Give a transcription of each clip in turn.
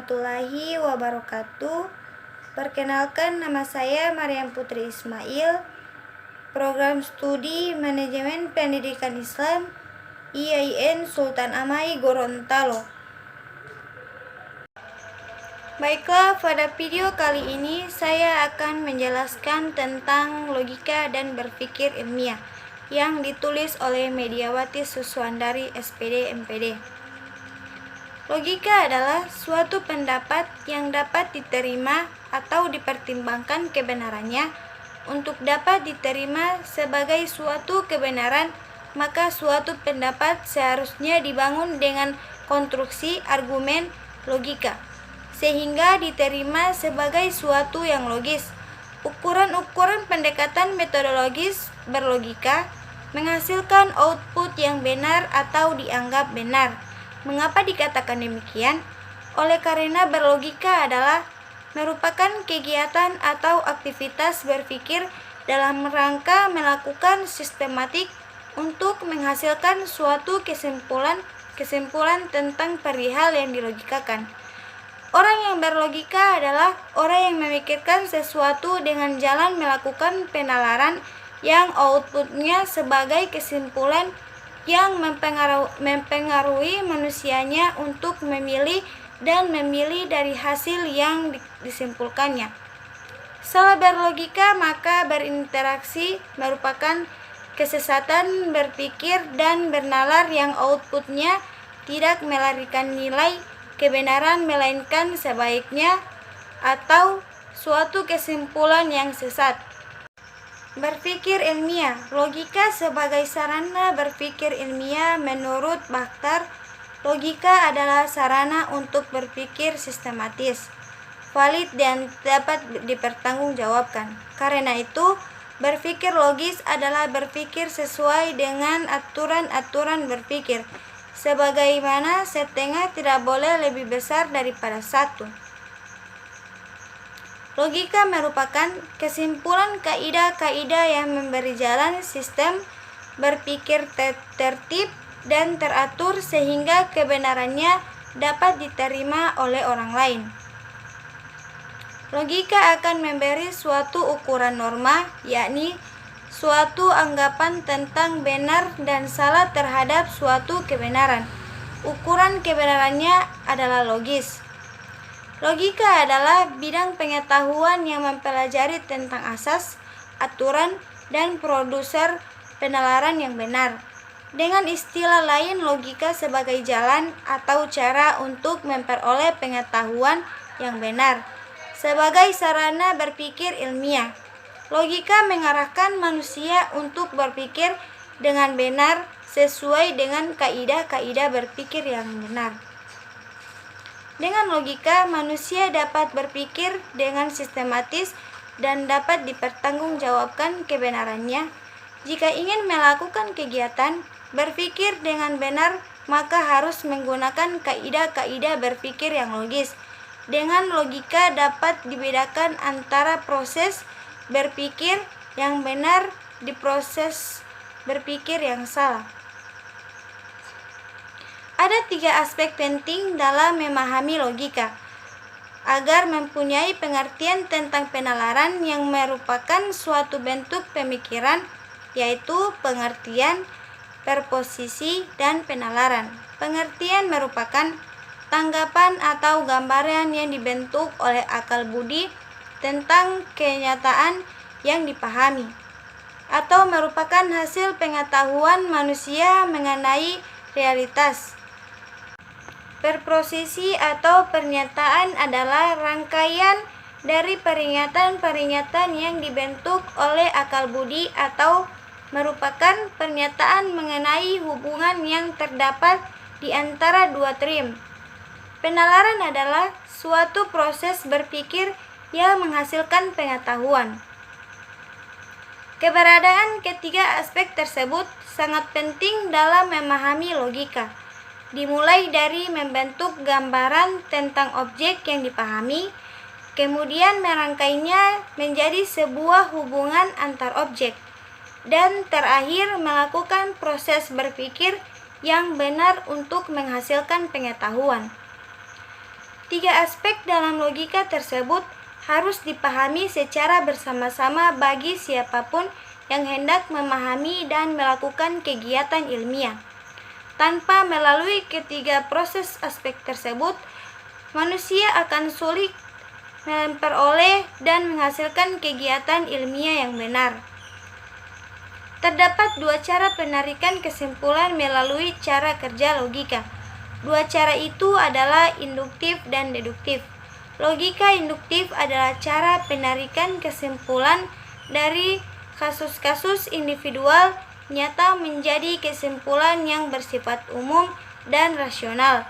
warahmatullahi wabarakatuh. Perkenalkan, nama saya Maryam Putri Ismail, Program Studi Manajemen Pendidikan Islam IAIN Sultan Amai Gorontalo. Baiklah, pada video kali ini saya akan menjelaskan tentang logika dan berpikir ilmiah yang ditulis oleh Mediawati Suswandari SPD MPD. Logika adalah suatu pendapat yang dapat diterima atau dipertimbangkan kebenarannya. Untuk dapat diterima sebagai suatu kebenaran, maka suatu pendapat seharusnya dibangun dengan konstruksi argumen logika, sehingga diterima sebagai suatu yang logis. Ukuran-ukuran pendekatan metodologis berlogika menghasilkan output yang benar atau dianggap benar. Mengapa dikatakan demikian? Oleh karena berlogika adalah merupakan kegiatan atau aktivitas berpikir dalam rangka melakukan sistematik untuk menghasilkan suatu kesimpulan tentang perihal yang dilogikakan. Orang yang berlogika adalah orang yang memikirkan sesuatu dengan jalan melakukan penalaran yang outputnya sebagai kesimpulan yang mempengaruhi manusianya untuk memilih dari hasil yang disimpulkannya. Salah berlogika maka berinteraksi merupakan kesesatan berpikir dan bernalar yang outputnya tidak melarikan nilai kebenaran melainkan sebaiknya atau suatu kesimpulan yang sesat. Berpikir ilmiah. Logika sebagai sarana berpikir ilmiah. Menurut Bakhtar, logika adalah sarana untuk berpikir sistematis, valid dan dapat dipertanggungjawabkan. Karena itu, berpikir logis adalah berpikir sesuai dengan aturan-aturan berpikir, sebagaimana setengah tidak boleh lebih besar daripada satu. Logika merupakan kesimpulan kaidah-kaidah yang memberi jalan sistem berpikir tertib dan teratur sehingga kebenarannya dapat diterima oleh orang lain. Logika akan memberi suatu ukuran norma, yakni suatu anggapan tentang benar dan salah terhadap suatu kebenaran. Ukuran kebenarannya adalah logis. Logika adalah bidang pengetahuan yang mempelajari tentang asas, aturan, dan produser penalaran yang benar. Dengan istilah lain, logika sebagai jalan atau cara untuk memperoleh pengetahuan yang benar. Sebagai sarana berpikir ilmiah, logika mengarahkan manusia untuk berpikir dengan benar sesuai dengan kaidah-kaidah berpikir yang benar. Dengan logika, manusia dapat berpikir dengan sistematis dan dapat dipertanggungjawabkan kebenarannya. Jika ingin melakukan kegiatan berpikir dengan benar, maka harus menggunakan kaidah-kaidah berpikir yang logis. Dengan logika dapat dibedakan antara proses berpikir yang benar di proses berpikir yang salah. Ada 3 aspek penting dalam memahami logika agar mempunyai pengertian tentang penalaran yang merupakan suatu bentuk pemikiran, yaitu pengertian, perposisi, dan penalaran. Pengertian merupakan tanggapan atau gambaran yang dibentuk oleh akal budi tentang kenyataan yang dipahami, atau merupakan hasil pengetahuan manusia mengenai realitas. Perposisi atau pernyataan adalah rangkaian dari peringatan-peringatan yang dibentuk oleh akal budi atau merupakan pernyataan mengenai hubungan yang terdapat di antara dua trim. Penalaran adalah suatu proses berpikir yang menghasilkan pengetahuan. Keberadaan ketiga aspek tersebut sangat penting dalam memahami logika. Dimulai dari membentuk gambaran tentang objek yang dipahami, kemudian merangkainya menjadi sebuah hubungan antar objek, dan terakhir melakukan proses berpikir yang benar untuk menghasilkan pengetahuan. Tiga aspek dalam logika tersebut harus dipahami secara bersama-sama bagi siapapun yang hendak memahami dan melakukan kegiatan ilmiah. Tanpa melalui ketiga proses aspek tersebut, manusia akan sulit memperoleh dan menghasilkan kegiatan ilmiah yang benar. Terdapat dua cara penarikan kesimpulan melalui cara kerja logika. Dua cara itu adalah induktif dan deduktif. Logika induktif adalah cara penarikan kesimpulan dari kasus-kasus individual nyata menjadi kesimpulan yang bersifat umum dan rasional.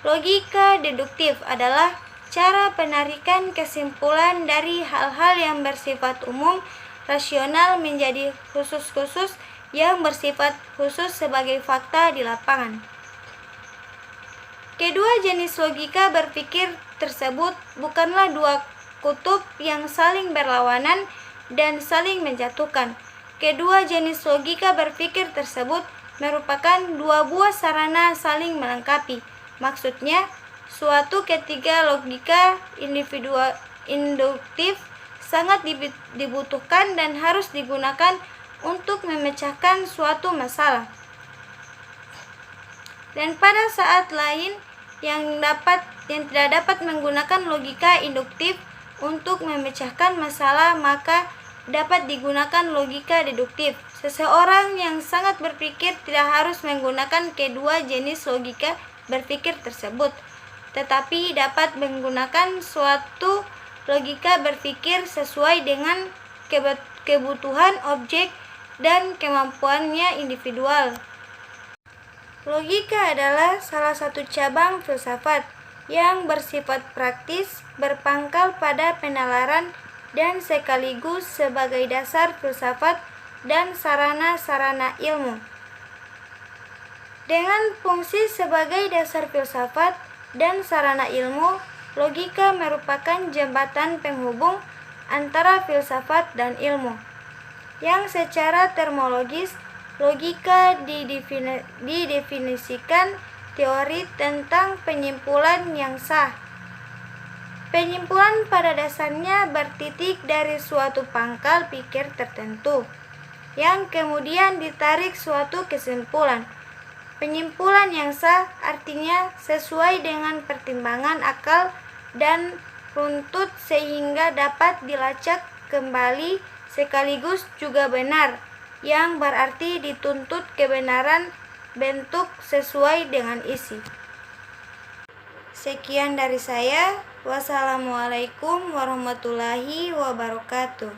Logika deduktif adalah cara penarikan kesimpulan dari hal-hal yang bersifat umum rasional menjadi khusus-khusus yang bersifat khusus sebagai fakta di lapangan. Kedua jenis logika berpikir tersebut bukanlah dua kutub yang saling berlawanan dan saling menjatuhkan. Kedua jenis logika berpikir tersebut merupakan dua buah sarana saling melengkapi. Maksudnya, suatu ketiga logika induktif sangat dibutuhkan dan harus digunakan untuk memecahkan suatu masalah. Dan pada saat lain yang tidak dapat menggunakan logika induktif untuk memecahkan masalah, maka dapat digunakan logika deduktif. Seseorang yang sangat berpikir tidak harus menggunakan kedua jenis logika berpikir tersebut, tetapi dapat menggunakan suatu logika berpikir sesuai dengan kebutuhan objek dan kemampuannya individual. Logika adalah salah satu cabang filsafat yang bersifat praktis, berpangkal pada penalaran, dan sekaligus sebagai dasar filsafat dan sarana-sarana ilmu. Dengan fungsi sebagai dasar filsafat dan sarana ilmu, logika merupakan jembatan penghubung antara filsafat dan ilmu, yang secara termologis logika didefinisikan teori tentang penyimpulan yang sah. Penyimpulan pada dasarnya bertitik dari suatu pangkal pikir tertentu, yang kemudian ditarik suatu kesimpulan. Penyimpulan yang sah artinya sesuai dengan pertimbangan akal dan runtut sehingga dapat dilacak kembali sekaligus juga benar, yang berarti dituntut kebenaran bentuk sesuai dengan isi. Sekian dari saya. Wassalamualaikum warahmatullahi wabarakatuh.